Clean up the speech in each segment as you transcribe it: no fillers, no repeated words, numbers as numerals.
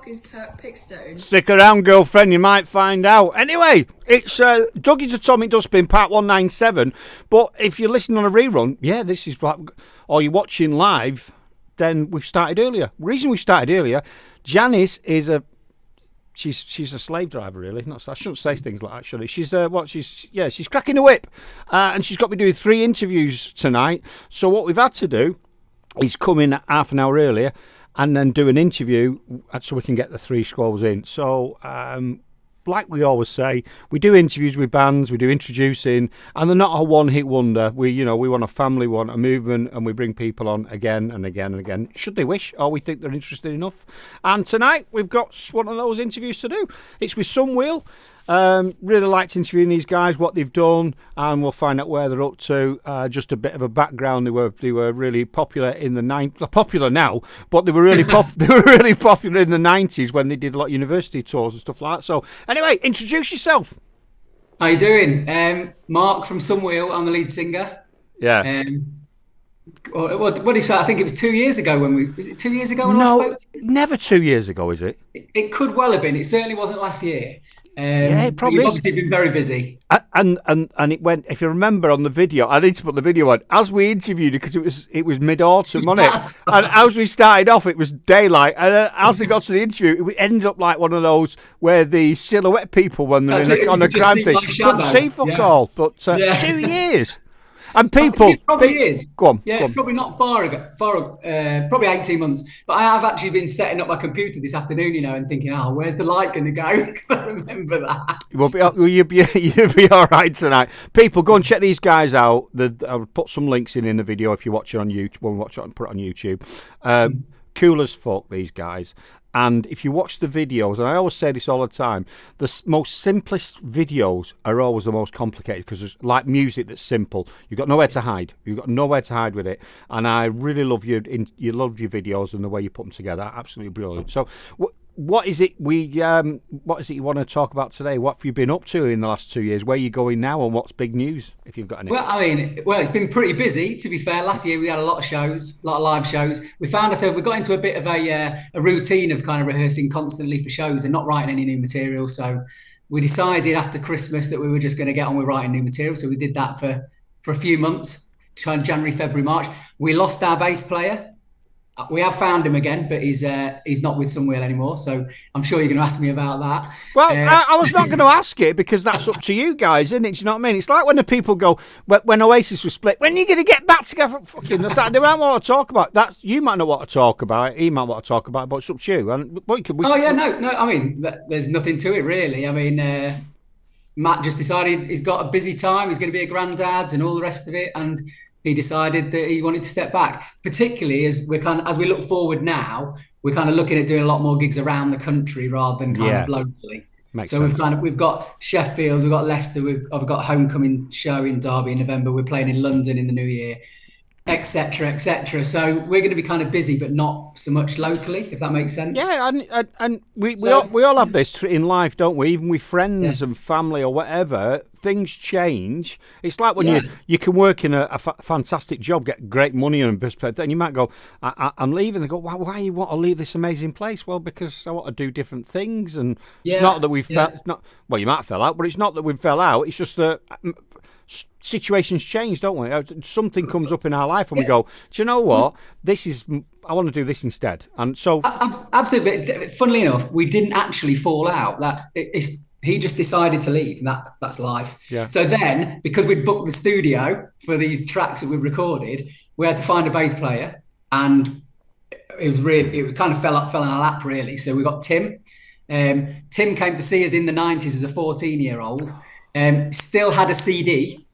fuck is Kurt Pickstone? Stick around, girlfriend, you might find out. Anyway, it's Duggy's Atomic Dustbin, part 197. But if you're listening on a rerun, yeah, this is right. Or you're watching live, then we've started earlier. The reason we started earlier, Janice is she's a slave driver, really. I shouldn't say things like that, should I? She's cracking the whip, and she's got me doing 3 interviews tonight. So what we've had to do is come in half an hour earlier and then do an interview so we can get the 3 scrolls in. So, like we always say, we do interviews with bands, we do introducing, and they're not a one-hit wonder. We want a family, we want a movement, and we bring people on again and again and again, should they wish, or we think they're interested enough. And tonight, we've got one of those interviews to do. It's with Sunwheel. Really liked interviewing these guys, what they've done, and we'll find out where they're up to. Just a bit of a background: they were really popular in the 90s. Popular now, but they were really they were really popular in the 90s when they did a lot of university tours and stuff like that. So, anyway, introduce yourself. How you doing? Mark from Sunwheel. I'm the lead singer. Yeah. What did you say? I think it was 2 years ago was it 2 years ago when I spoke to you? Never 2 years ago, is it? It could well have been. It certainly wasn't last year. Yeah, it probably you've is. obviously been very busy. And it went, if you remember on the video, I need to put the video on, as we interviewed it, because it was mid-autumn, wasn't it? And as we started off, it was daylight. And as it got to the interview, it ended up like one of those where the silhouette people, when they're on a crime thing, couldn't see fuck all. But 2 years. And people, it probably is. Go on. Yeah, go on. probably not far ago. Probably 18 months. But I have actually been setting up my computer this afternoon, and thinking, where's the light going to go? Because I remember that. You'll be all right tonight. People, go and check these guys out. I'll put some links in the video if you watch it on YouTube. When we watch it and put it on YouTube. Cool as fuck, these guys. And if you watch the videos, and I always say this all the time, the most simplest videos are always the most complicated, because it's like music that's simple. You've got nowhere to hide. You've got nowhere to hide with it. And I really love your videos and the way you put them together. Absolutely brilliant. So, what is it you want to talk about today? What have you been up to in the last 2 years? Where are you going now, and what's big news, if you've got any? Well, it's been pretty busy, to be fair. Last year we had a lot of shows, a lot of live shows. We got into a bit of a routine of kind of rehearsing constantly for shows and not writing any new material. So we decided after Christmas that we were just going to get on with writing new material. So we did that for a few months, January, February, March. We lost our bass player. We have found him again, but he's not with Sunwheel anymore. So I'm sure you're going to ask me about that. Well, I was not going to ask it, because that's up to you guys, isn't it? Do you know what I mean? It's like when the people go, when Oasis was split, when are you going to get back together? Fucking, they might want to talk about that. You might not want to talk about it. He might want to talk about it, but it's up to you. And no. I mean, there's nothing to it really. I mean, Matt just decided he's got a busy time. He's going to be a granddad and all the rest of it, and he decided that he wanted to step back, particularly as we look forward now. We're kind of looking at doing a lot more gigs around the country rather than kind of locally. Makes so sense. we've got Sheffield, we've got Leicester, I've got a homecoming show in Derby in November. We're playing in London in the new year, etc., etc. So we're going to be kind of busy, but not so much locally, if that makes sense. Yeah, and we all have this in life, don't we? Even with friends and family or whatever, things change. It's like when you can work in a fantastic job, get great money and then you might go, I'm leaving. They go, why you want to leave this amazing place? Well, because I want to do different things, and it's not that we've well, you might fell out, but it's not that we fell out. It's just that situations change, don't we? Something comes up in our life and we go, do you know what? I want to do this instead. And so absolutely. Funnily enough, we didn't actually fall out. He just decided to leave, and that's life. Yeah. So then, because we'd booked the studio for these tracks that we recorded, we had to find a bass player, and it kind of fell in our lap really. So we got Tim. Tim came to see us in the 90s as a 14-year-old. Still had a CD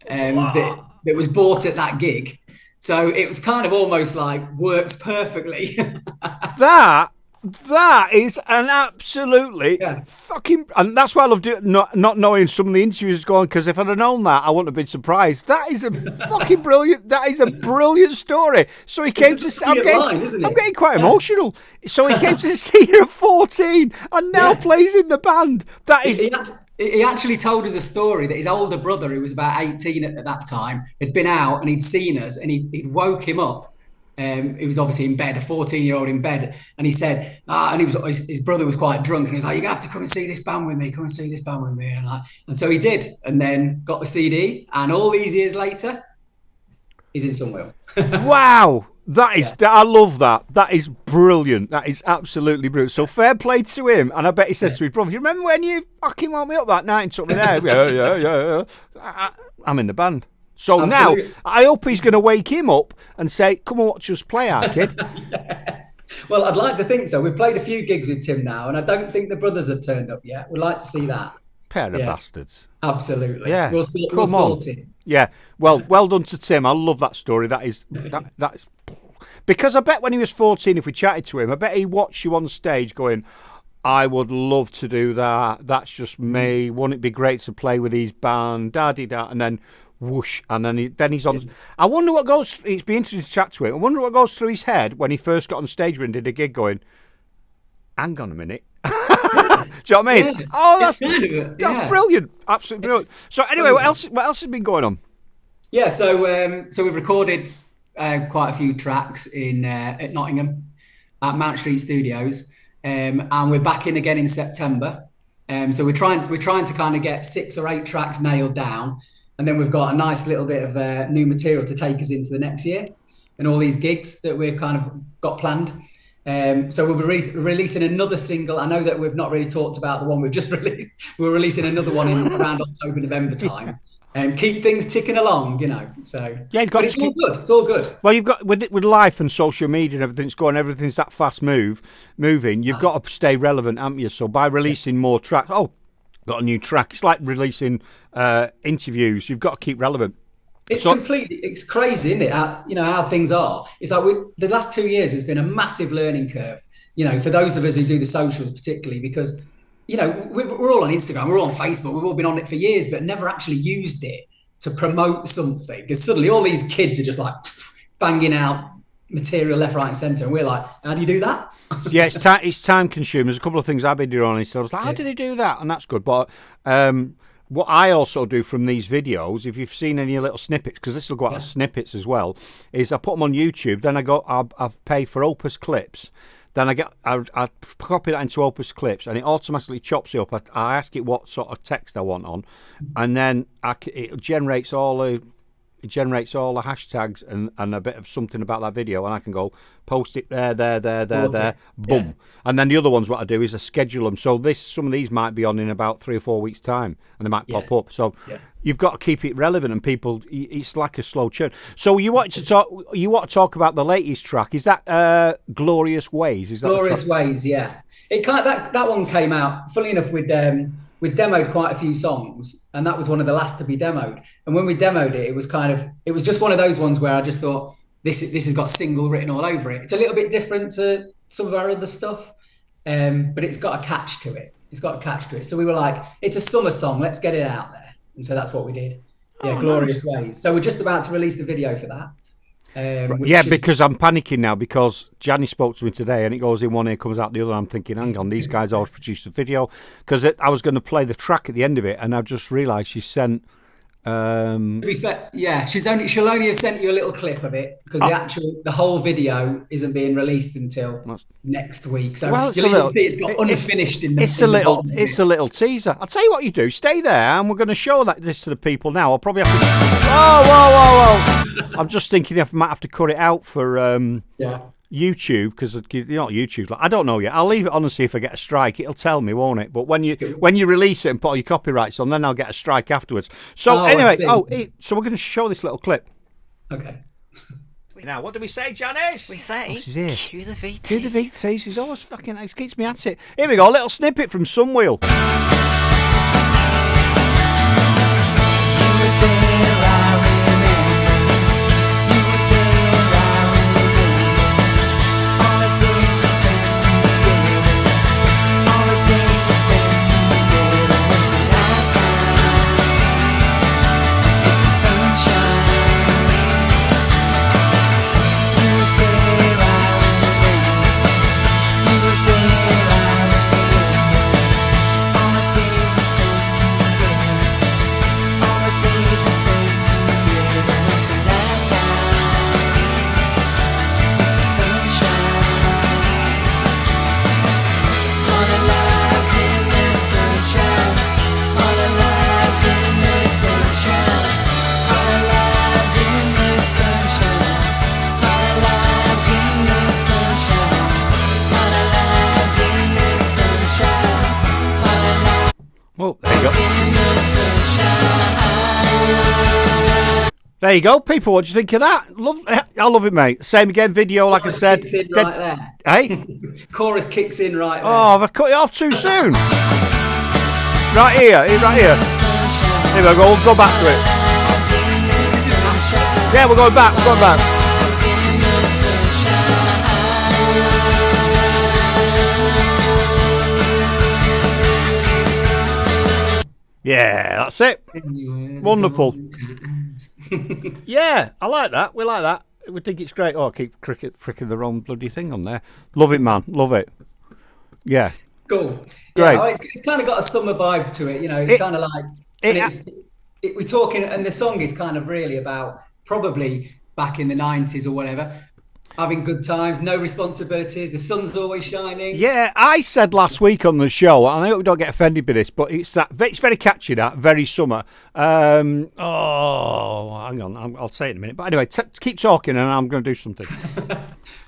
that was bought at that gig. So it was kind of almost like works perfectly. That is an absolutely fucking... And that's why I love not knowing some of the interviews going, because if I'd have known that, I wouldn't have been surprised. That is a fucking brilliant... That is a brilliant story. So he came to... I'm getting quite emotional. So he came to see you at 14 and now plays in the band. That is... He actually told us a story that his older brother, who was about 18 at that time, had been out and he'd seen us, and he'd woke him up He was obviously in bed, a 14-year-old in bed, and he said, and his brother was quite drunk, and he was like, "You're gonna have to come and see this band with me. Come and see this band with me." And so he did, and then got the CD, and all these years later, he's in Sunwheel. Wow. That is, I love that. That is brilliant. That is absolutely brilliant. So fair play to him. And I bet he says to his brother, "You remember when you fucking woke me up that night and took me there?" Yeah. I'm in the band. So absolutely. Now, I hope he's going to wake him up and say, "Come and watch us play, our kid." Yeah. Well, I'd like to think so. We've played a few gigs with Tim now, and I don't think the brothers have turned up yet. We'd like to see that. Pair of bastards. Absolutely. Yeah. We'll sort it. Yeah. Well done to Tim. I love that story. That is because I bet when he was 14, if we chatted to him, I bet he watched you on stage going, "I would love to do that. That's just me. Wouldn't it be great to play with his band? Da-di-da." And then whoosh, and then he's on. I wonder what goes. It's been interesting to chat to him. I wonder what goes through his head when he first got on stage and did a gig going, "Hang on a minute." Do you know what I mean? Yeah, oh, that's brilliant. Absolutely brilliant. So anyway, what else has been going on? Yeah, so we've recorded quite a few tracks at Nottingham at Mount Street Studios, and we're back in again in September. So we're trying to kind of get 6 or 8 tracks nailed down, and then we've got a nice little bit of new material to take us into the next year, and all these gigs that we've kind of got planned. So we'll be releasing another single. I know that we've not really talked about the one we've just released. We're releasing another one in around October, November time. And keep things ticking along, you know. So yeah, but it's all good. It's all good. Well, you've got with life and social media and everything's going, everything's that fast moving. You've got to stay relevant, haven't you? So by releasing more tracks, got a new track. It's like releasing interviews. You've got to keep relevant. It's crazy, isn't it? How things are. It's like the last 2 years has been a massive learning curve. You know, for those of us who do the socials, particularly because, you know, we're all on Instagram, we're all on Facebook, we've all been on it for years, but never actually used it to promote something. Because suddenly all these kids are just like banging out material left, right, and centre, and we're like, how do you do that? Yeah, it's time consuming. There's a couple of things I've been doing on it. So I was like, how do they do that? And that's good. But what I also do from these videos, if you've seen any little snippets, because this will go out as snippets as well, is I put them on YouTube. Then I pay for Opus Clips. Then I copy that into Opus Clips, and it automatically chops it up. I ask it what sort of text I want on, and then it generates all the hashtags and a bit of something about that video, and I can go post it there, boom. Yeah. And then the other ones, what I do is I schedule them. So some of these might be on in about 3 or 4 weeks' time, and they might pop up. So you've got to keep it relevant, and people, it's like a slow churn. So you want to talk about the latest track? Is that Glorious Ways? Is that Glorious Ways? Yeah. It that one came out. Funnily enough, we'd demoed quite a few songs, and that was one of the last to be demoed. And when we demoed it, it was just one of those ones where I just thought, this has got single written all over it. It's a little bit different to some of our other stuff, but it's got a catch to it. So we were like, it's a summer song, let's get it out there. And so that's what we did. Yeah, Glorious Ways. So we're just about to release the video for that. Because I'm panicking now, because Janny spoke to me today and it goes in one ear, comes out the other. I'm thinking, hang on, these guys always produce the video, because I was going to play the track at the end of it, and I've just realised she sent. To be fair, she'll only have sent you a little clip of it, because the whole video isn't being released until next week. So you'll even see it's got unfinished in the It's a little teaser. I'll tell you what you do. Stay there, and we're going to show this to the people now. I'll probably have to. Whoa! I'm just thinking I might have to cut it out for YouTube, because you're not YouTube. I don't know yet. I'll leave it on and see if I get a strike. It'll tell me, won't it? But when you release it and put all your copyrights on, then I'll get a strike afterwards. So anyway, so we're going to show this little clip. Okay. Now, what do we say, Janice? We say, cue the VT. Cue the VT. She's always fucking. It keeps me at it. Here we go. A little snippet from Sunwheel. There you go, people. What do you think of that? I love it, mate. Same again, video, like Chorus I said. kicks in right there. Hey? Chorus kicks in right there. Oh, have I cut it off too soon? Right here. Here we go. We'll go back to it. Yeah, we're going back. Yeah, that's it. Wonderful. Yeah, I like that. We like that. We think it's great. Oh, I keep fricking the wrong bloody thing on there. Love it, man. Love it. Yeah. Cool. Great. Yeah, it's kind of got a summer vibe to it. It's kind of like, we're talking, and the song is kind of really about probably back in the 90s or whatever, having good times, no responsibilities, the sun's always shining. Yeah, I said last week on the show, and I hope we don't get offended by this, but it's very catchy, that, very summer. Hang on, I'll say it in a minute. But anyway, keep talking and I'm going to do something.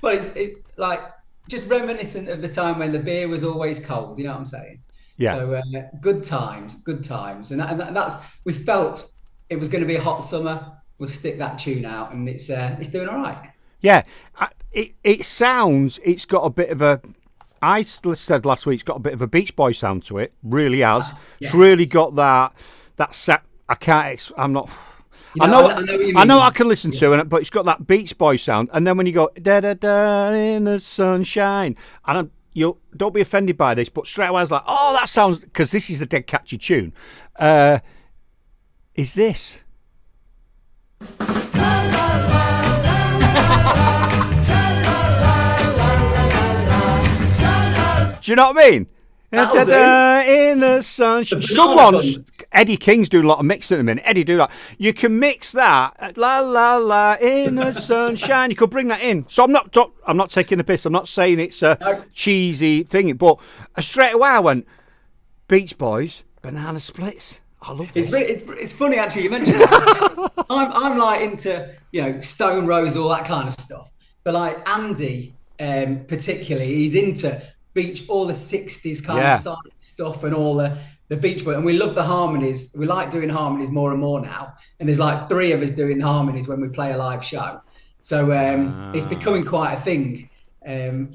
Well, it's like just reminiscent of the time when the beer was always cold, you know what I'm saying? Yeah. So good times. And that's, we felt it was going to be a hot summer. We'll stick that tune out, and it's doing all right. Yeah, it sounds, it's got a bit of a, I said last week, it's got a bit of a Beach Boy sound to it. Really has. Yes. It's really got that set. I'm not. I know what you mean. I know I can listen to it, but it's got that Beach Boy sound. And then when you go da da da in the sunshine, and you don't be offended by this, but straight away I was like, oh, that sounds, because this is a dead catchy tune. Is this? Do you know what I mean? In the sunshine. Someone's Eddie King's doing a lot of mixing at the minute. Eddie, do that. You can mix that. La la la in the sunshine. You could bring that in. So I'm not taking the piss. I'm not saying it's a cheesy thing, but straight away I went, Beach Boys, Banana Splits. I love this. It's funny actually you mentioned that. I'm like into Stone Rose, all that kind of stuff. But like Andy, particularly, he's into all the 60s kind of side stuff and all the Beach Boy, and we love the harmonies. We like doing harmonies more and more now, and there's like 3 of us doing harmonies when we play a live show, so it's becoming quite a thing, and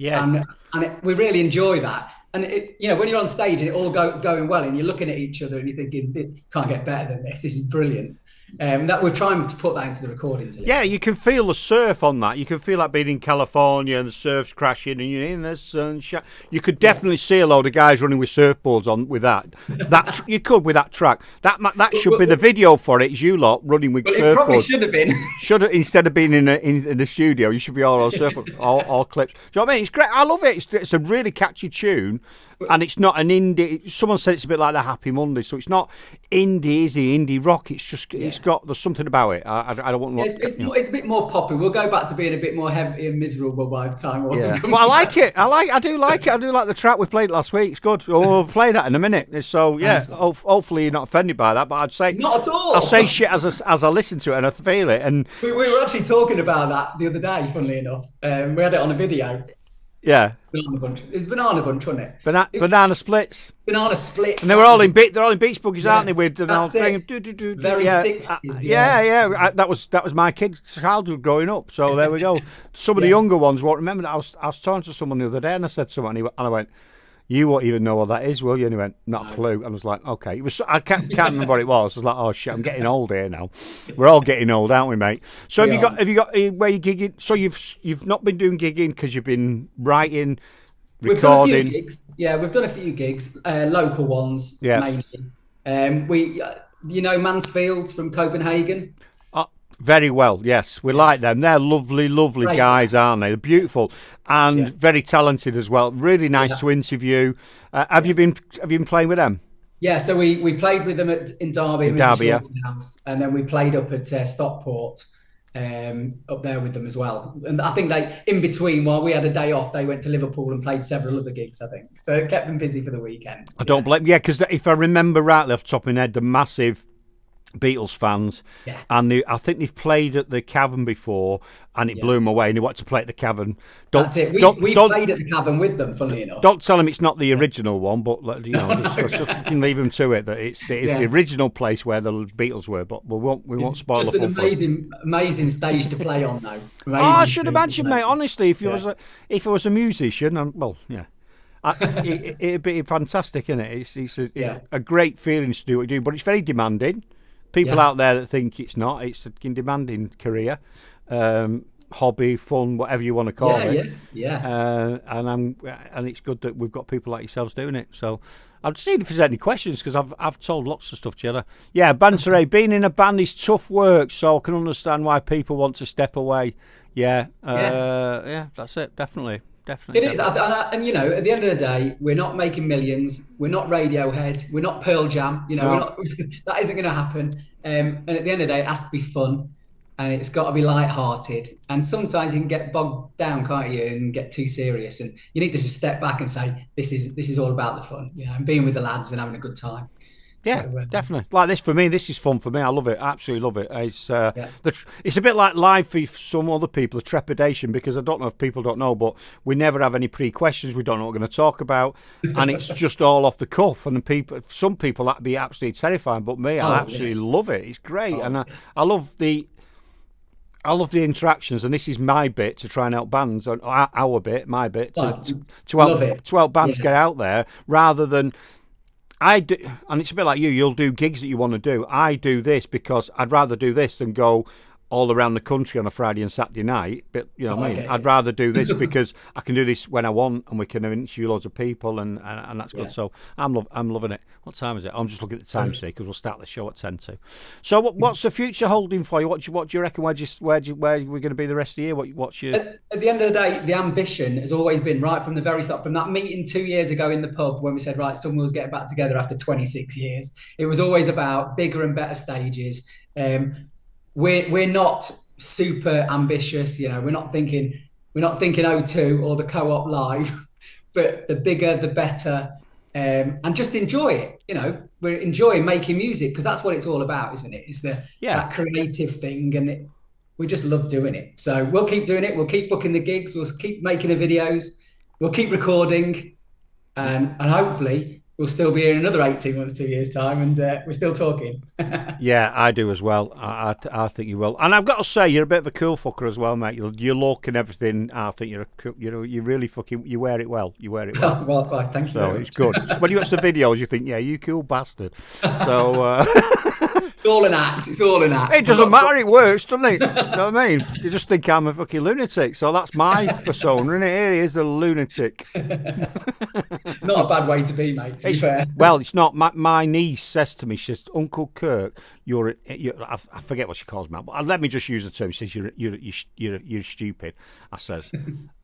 we really enjoy that. And when you're on stage and it all going well, and you're looking at each other and you're thinking, it can't get better than this is brilliant. That we're trying to put that into the recordings. Yeah, you can feel the surf on that. You can feel like being in California and the surf's crashing and you're in the sunshine. You could definitely see a load of guys running with surfboards on with that. You could with that track. That should be the video for it. Is you lot running with surfboards. It probably should have been. Instead of being in the studio, you should be all on surfboards, all clips. Do you know what I mean? It's great. I love it. It's a really catchy tune. And it's not an indie. Someone said it's a bit like the Happy Monday, so it's not indie, is it? Indie rock. It's just there's something about it. I don't want. It's a bit more poppy. We'll go back to being a bit more heavy and miserable by the time autumn comes. But I like it. I do like it. I do like the track we played last week. It's good. We'll play that in a minute. So yeah, hopefully you're not offended by that. But I'd say not at all. I'll say shit as I listen to it and I feel it. And we were actually talking about that the other day. Funnily enough, we had it on a video. Yeah. Banana Bunch. It's Banana Bunch, wasn't it? Banana Splits. Banana Splits. And they're all in beach boogies, aren't they? With the whole thing. Very 60s. That was my kid's childhood growing up. So there we go. Some of the younger ones won't remember that. I was talking to someone the other day and I said something and I went, you won't even know what that is, will you? And he went, not a clue. And I was like, okay. I can't remember what it was. I was like, oh shit, I'm getting old here now. We're all getting old, aren't we, mate? So have you got where you gigging? So you've not been doing gigging because you've been writing, recording. We've done a few gigs. Yeah, we've done a few gigs, local ones mainly. Mansfield from Copenhagen. Very well, yes. We like them. They're lovely, lovely guys, aren't they? They're beautiful and very talented as well. Really nice to interview. Have you been playing with them? Yeah, so we played with them in Derby, Mrs. Short's house, and then we played up at Stockport, up there with them as well. And I think in between, while we had a day off, they went to Liverpool and played several other gigs, I think. So it kept them busy for the weekend. I don't blame. Yeah, because if I remember rightly off the top of my head, the massive Beatles fans, Yeah. and I think they've played at the Cavern before, and it blew them away, and they wanted to play at the Cavern. That's it. We played at the Cavern with them, funnily enough. Don't tell them it's not the original one, but just you can leave them to it that it's the original place where the Beatles were. But we won't spoil just the fun. Just an amazing stage to play on, though. I should imagine, mate. Honestly, if I was a musician, it'd be fantastic, isn't it? It's a great feeling to do what you do, but it's very demanding. People out there that think it's not, it's a demanding career, hobby, fun, whatever you want to call it. And it's good that we've got people like yourselves doing it. So I've seen if there's any questions, because I've told lots of stuff to you. Yeah, Banteray, being in a band is tough work, so I can understand why people want to step away. Yeah, that's it, definitely. It is, and at the end of the day, we're not making millions. We're not Radiohead. We're not Pearl Jam. We're not. That isn't going to happen. And at the end of the day, it has to be fun, and it's got to be light-hearted. And sometimes you can get bogged down, can't you, and get too serious. And you need to just step back and say, "This is all about the fun," and being with the lads and having a good time. Yeah, definitely. Like this for me, this is fun for me. I love it. Absolutely love it. It's it's a bit like live for some other people, the trepidation, because I don't know if people don't know, but we never have any pre-questions. We don't know what we're going to talk about, and it's just all off the cuff. And some people that'd be absolutely terrifying, but me, I absolutely love it. It's great, and I love the interactions, and this is my bit to try and help bands, our bit, my bit to help bands get out there rather than. I do, and it's a bit like you. You'll do gigs that you want to do. I do this because I'd rather do this than go all around the country on a Friday and Saturday night. But you know what I mean? I'd rather do this because I can do this when I want, and we can interview loads of people, and that's good. So I'm loving it. What time is it? I'm just looking at the time, see, because we'll start the show at 10 to. So what's the future holding for you? What do you reckon? Where we're going to be the rest of the year? What's your? At the end of the day, the ambition has always been right from the very start. From that meeting 2 years ago in the pub when we said, right, Sunwheel's getting back together after 26 years. It was always about bigger and better stages. We're not super ambitious, we're not thinking O2 or the Co-op Live, but the bigger the better, and just enjoy it. We're enjoying making music because that's what it's all about, isn't it? It's that creative thing, and we just love doing it. So we'll keep doing it. We'll keep booking the gigs. We'll keep making the videos. We'll keep recording, and hopefully we'll still be here in another 18 months, 2 years' time, and we're still talking. Yeah, I do as well. I think you will. And I've got to say, you're a bit of a cool fucker as well, mate. Your look and everything, I think you really fucking, you wear it well. You wear it well. Well, thank you. So it's good. When you watch the videos, you think, yeah, you cool bastard. So... It's all an act. It's all an act. It doesn't matter. It works, doesn't it? You know what I mean? You just think I'm a fucking lunatic. So that's my persona, isn't it? Here he is, the lunatic. Not a bad way to be, mate, to be fair. Well, it's not. My niece says to me, she says, Uncle Kirk, I forget what she calls me, but let me just use the term. She says, you're stupid. I says,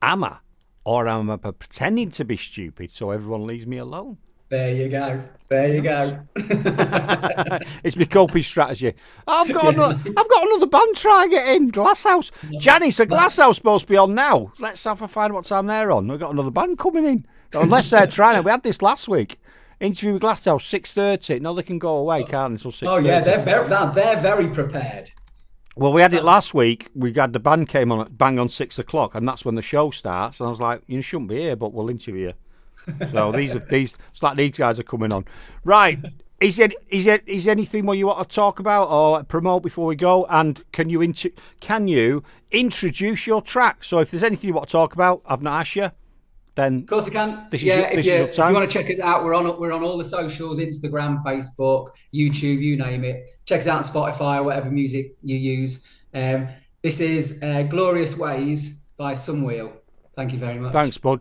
am I? Or am I pretending to be stupid so everyone leaves me alone? There you go. There you go. It's my coping strategy. I've got another band trying to get in. Glasshouse. Janice, a Glasshouse supposed to be on now. Let's have a find what time they're on. We've got another band coming in. Unless they're trying it. We had this last week. Interview with Glasshouse, 6:30. No, they can go away, can't until 6:30. Oh yeah, they're very prepared. Well, we had it last week. We had the band came on bang on 6 o'clock, and that's when the show starts. And I was like, you shouldn't be here, but we'll interview you. So it's like these guys are coming on. Right. Is there anything more you want to talk about or promote before we go? And can you introduce your track? So if there's anything you want to talk about, I've not asked you, then of course I can. If you want to check us out, we're on all the socials, Instagram, Facebook, YouTube, you name it. Check us out on Spotify or whatever music you use. This is Glorious Ways by Sunwheel. Thank you very much. Thanks, bud.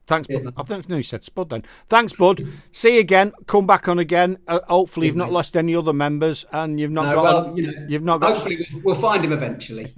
Thanks, bud. I don't know you said Spud then. Thanks, bud. See you again. Come back on again. Hopefully, you've not lost any other members, and you've not got. Hopefully, we'll find him eventually.